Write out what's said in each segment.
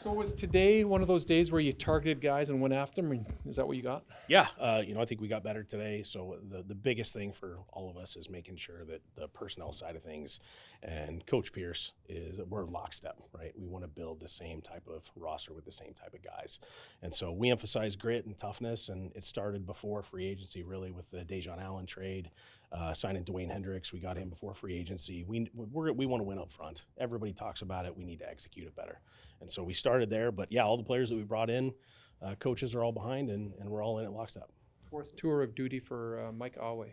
So was today one of those days where you targeted guys and went after them? Is that what you got? Yeah, I think we got better today. So the biggest thing for all of us is making sure that the personnel side of things and Coach Pierce we're lockstep, right? We want to build the same type of roster with the same type of guys. And so we emphasize grit and toughness, and it started before free agency, really, with the Dejon Allen trade, signing Dwayne Hendricks. We got him before free agency. We want to win up front. Everybody talks about it. We need to execute it better. And so we started there. But, yeah, all the players that we brought in, coaches are all behind, and we're all in at lockstep. Fourth tour of duty for Micah Awe.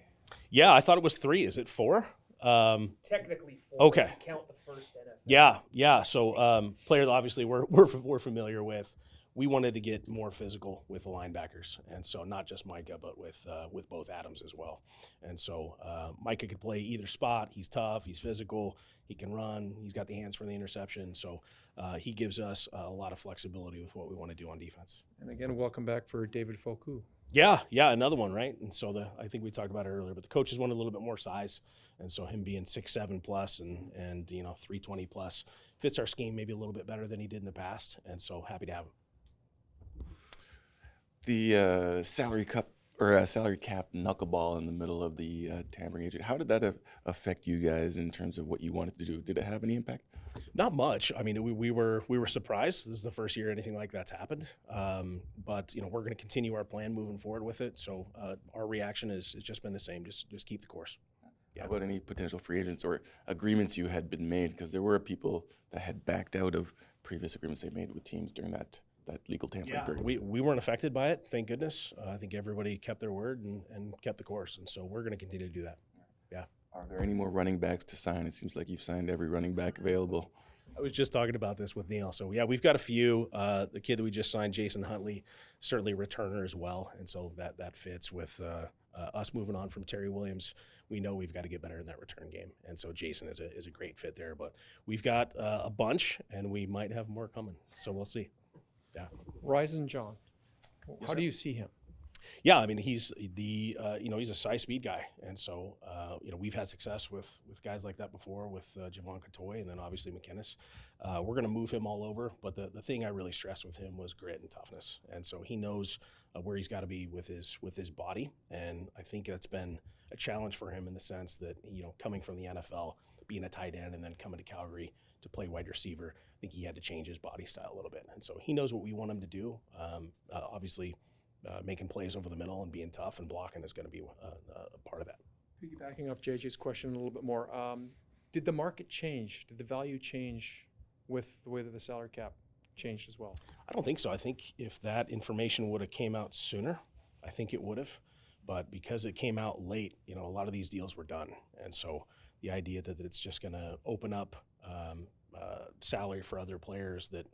Yeah, I thought it was 3. Is it 4? Technically 4. Okay. You count the first NFL. Yeah. So players obviously we're familiar with. We wanted to get more physical with the linebackers, and so not just Micah, but with both Adams as well. And so Micah could play either spot. He's tough. He's physical. He can run. He's got the hands for the interception. So he gives us a lot of flexibility with what we want to do on defense. And again, welcome back for David Foku. Yeah, another one, right? And so I think we talked about it earlier, but the coaches wanted a little bit more size, and so him being 6'7" plus and 320 plus fits our scheme maybe a little bit better than he did in the past, and so happy to have him. The salary cap knuckleball in the middle of the tampering agent. How did that affect you guys in terms of what you wanted to do? Did it have any impact? Not much. I mean, we were surprised. This is the first year anything like that's happened. But we're going to continue our plan moving forward with it. So our reaction is it's just been the same. Just keep the course. Yeah. How about any potential free agents or agreements you had been made? Because there were people that had backed out of previous agreements they made with teams during that legal tampering period. We weren't affected by it, thank goodness. I think everybody kept their word and kept the course, and so we're going to continue to do that. Yeah. Are there any more running backs to sign? It seems like you've signed every running back available. I was just talking about this with Neil. So, yeah, we've got a few. The kid that we just signed, Jason Huntley, certainly a returner as well, and so that fits with us moving on from Terry Williams. We know we've got to get better in that return game, and so Jason is a great fit there. But we've got a bunch, and we might have more coming, so we'll see. Yeah. Ryzen John, how do you see him? Yeah, I mean he's he's a size speed guy, and so we've had success with guys like that before with Javon Catoy and then obviously McInnes. We're going to move him all over, but the thing I really stressed with him was grit and toughness, and so he knows where he's got to be with his body, and I think that's been a challenge for him in the sense that coming from the NFL, being a tight end, and then coming to Calgary to play wide receiver, I think he had to change his body style a little bit, and so he knows what we want him to do. Obviously. Making plays over the middle and being tough and blocking is going to be a part of that. Piggybacking off JJ's question a little bit more, did the market change? Did the value change with the way that the salary cap changed as well? I don't think so. I think if that information would have came out sooner, I think it would have. But because it came out late, a lot of these deals were done. And so the idea that it's just going to open up salary for other players that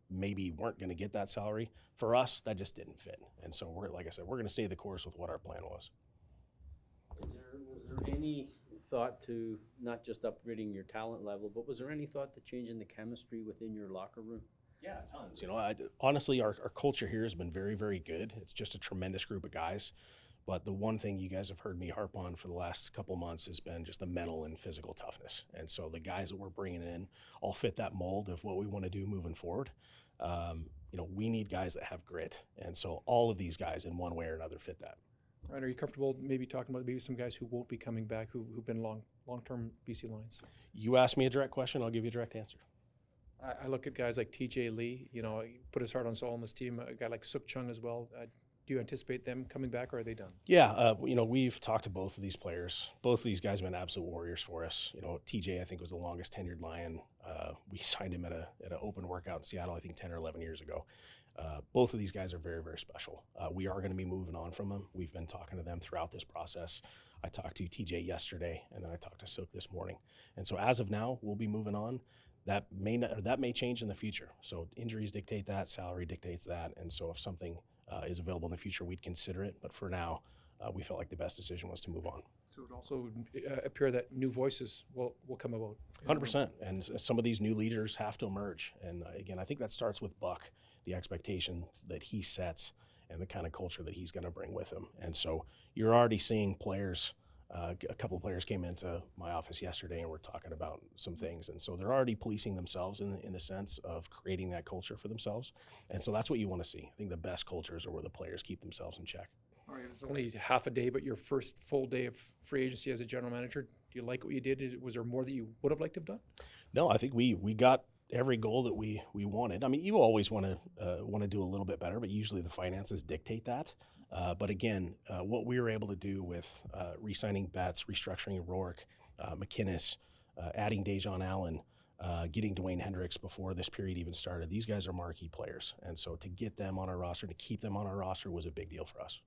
maybe weren't going to get that salary, for us, that just didn't fit. And so, like I said, we're going to stay the course with what our plan was. Was there any thought to not just upgrading your talent level, but was there any thought to changing the chemistry within your locker room? Yeah, tons. Honestly, our culture here has been very, very good. It's just a tremendous group of guys. But the one thing you guys have heard me harp on for the last couple of months has been just the mental and physical toughness. And so the guys that we're bringing in all fit that mold of what we want to do moving forward. We need guys that have grit. And so all of these guys in one way or another fit that. Ryan, are you comfortable maybe talking about maybe some guys who won't be coming back who've been long-term BC Lions? You ask me a direct question, I'll give you a direct answer. I look at guys like TJ Lee, he put his heart and soul on this team, a guy like Suk Chung as well. Do you anticipate them coming back, or are they done? Yeah, we've talked to both of these players. Both of these guys have been absolute warriors for us. TJ, I think, was the longest tenured Lion. We signed him at an open workout in Seattle, I think 10 or 11 years ago. Both of these guys are very, very special. We are going to be moving on from them. We've been talking to them throughout this process. I talked to TJ yesterday, and then I talked to Suk this morning. And so as of now, we'll be moving on. That may change in the future. So injuries dictate that, salary dictates that, and so if something is available in the future, we'd consider it. But for now, we felt like the best decision was to move on. So it would also appear that new voices will come about. 100%. And some of these new leaders have to emerge. And again, I think that starts with Buck, the expectation that he sets and the kind of culture that he's going to bring with him. And so you're already seeing players A couple of players came into my office yesterday and we're talking about some things. And so they're already policing themselves in the sense of creating that culture for themselves. And so that's what you want to see. I think the best cultures are where the players keep themselves in check. All right, it's only half a day, but your first full day of free agency as a general manager, do you like what you did? Was there more that you would have liked to have done? No, I think we got every goal that we wanted. I mean, you always want to do a little bit better, but usually the finances dictate that. But again, what we were able to do with re-signing Betts, restructuring Rourke, McInnes, adding Dejon Allen, getting Dwayne Hendricks before this period even started, these guys are marquee players. And so to get them on our roster, to keep them on our roster was a big deal for us.